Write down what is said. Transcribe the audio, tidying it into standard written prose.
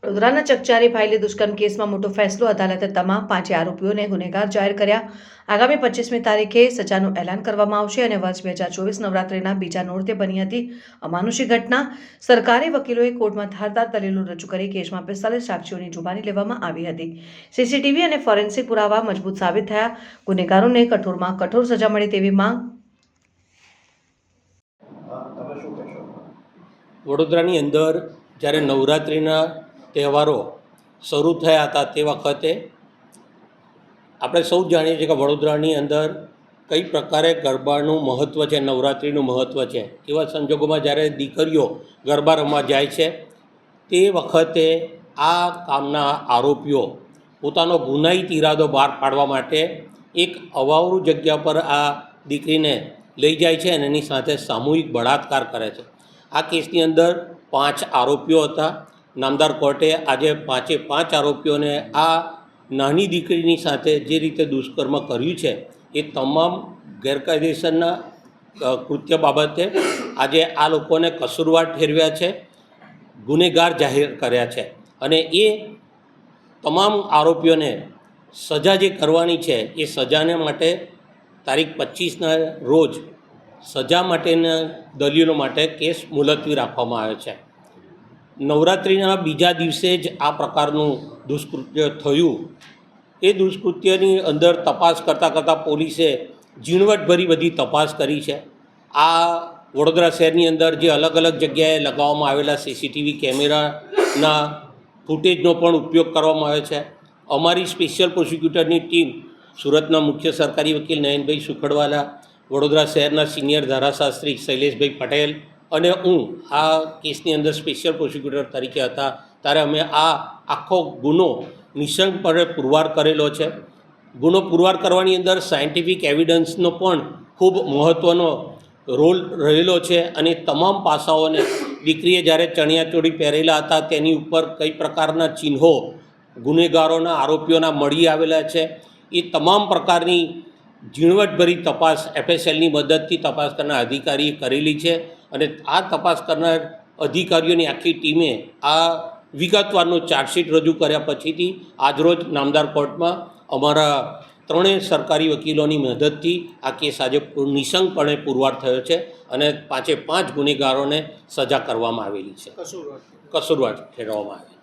વડોદરાના ચકચારી ભાઈલી દુષ્કર્મ કેસમાં મોટો ફેસલો. અદાલતે તમામ 5 આરોપીઓને ગુનેગાર જાહેર કર્યા. આગામી 25મી તારીખે સજાનું એલાન કરવામાં આવશે અને વર્ષ 2024 નવરાત્રિના બીજા નોરતે બની હતી અમાનુષી ઘટના. સરકારી વકીલોએ કોર્ટમાં ધારદાર દલીલો રજૂ કરી કેસમાં 45 સાક્ષીઓની જુબાની લેવામાં આવી હતી. સીસીટીવી અને ફોરેન્સિક પુરાવા મજબૂત સાબિત થયા. ગુનેગારોને કઠોરમાં કઠોર સજા મળે તેવી માંગ. વડોદરાની અંદર જ્યારે નવરાત્રિના તહેવારો શરૂ થયા હતા તે વખતે આપણે સૌ જાણીએ છીએ કે વડોદરાની અંદર કઈ પ્રકારે ગરબાનું મહત્ત્વ છે, નવરાત્રિનું મહત્ત્વ છે. એવા સંજોગોમાં જ્યારે દીકરીઓ ગરબા રમવા જાય છે તે વખતે આ કામના આરોપીઓ પોતાનો ગુનાહિત ઈરાદો બહાર પાડવા માટે એક અવાવરૂ જગ્યા પર આ દીકરીને લઈ જાય છે અને એની સાથે સામૂહિક બળાત્કાર કરે છે. આ કેસની અંદર 5 આરોપીઓ હતા. નામદાર કોર્ટે આજે 5 આરોપીઓને આ નાની દીકરીની સાથે જે રીતે દુષ્કર્મ કર્યું છે એ તમામ ગેરકાયદેસરના કૃત્ય બાબતે આજે આ લોકોને કસૂરવાર ઠેરવ્યા છે, ગુનેગાર જાહેર કર્યા છે અને એ તમામ આરોપીઓને સજા જે કરવાની છે એ સજાને માટે તારીખ 25ના રોજ સજા માટેના દલીલો માટે કેસ મુલતવી રાખવામાં આવ્યો છે. નવરાત્રિના બીજા દિવસે જ આ પ્રકારનું દુષ્કૃત્ય થયું. એ દુષ્કૃત્યની અંદર તપાસ કરતાં પોલીસે ઝીણવટભરી બધી તપાસ કરી છે. આ વડોદરા શહેરની અંદર જે અલગ અલગ જગ્યાએ લગાવવામાં આવેલા સીસીટીવી કેમેરાના ફૂટેજનો પણ ઉપયોગ કરવામાં આવ્યો છે. અમારી સ્પેશિયલ પ્રોસિક્યુટરની ટીમ સુરતના મુખ્ય સરકારી વકીલ નયનભાઈ સુખડવાલા, વડોદરા શહેરના સિનિયર ધારાશાસ્ત્રી શૈલેષભાઈ પટેલ અને હું આ કેસની અંદર સ્પેશિયલ પ્રોસિક્યુટર તરીકે હતા ત્યારે અમે આ આખો ગુનો નિઃશંકપણે પુરવાર કરેલો છે. ગુનો પુરવાર કરવાની અંદર સાયન્ટિફિક એવિડન્સનો પણ ખૂબ મહત્ત્વનો રોલ રહેલો છે અને તમામ પાસાઓને દીકરીએ જ્યારે ચણિયાચોળી પહેરેલા હતા તેની ઉપર કઈ પ્રકારના ચિહ્નો ગુનેગારોના આરોપીઓના મળી આવેલા છે એ તમામ પ્રકારની ઝીણવટભરી તપાસ એફએસએલની મદદથી તપાસ કરનાર અધિકારીએ કરેલી છે અને આ તપાસ કરનાર અધિકારીઓની આખી ટીમે આ વિગતવારનો ચાર્જશીટ રજૂ કર્યા પછીથી આજરોજ નામદાર કોર્ટમાં અમારા 3 સરકારી વકીલોની મદદથી આ કેસ આજે નિઃશંકપણે પુરવાર થયો છે અને 5 ગુનેગારોને સજા કરવામાં આવેલી છે, કસૂરવાર ઠેરવવામાં આવી.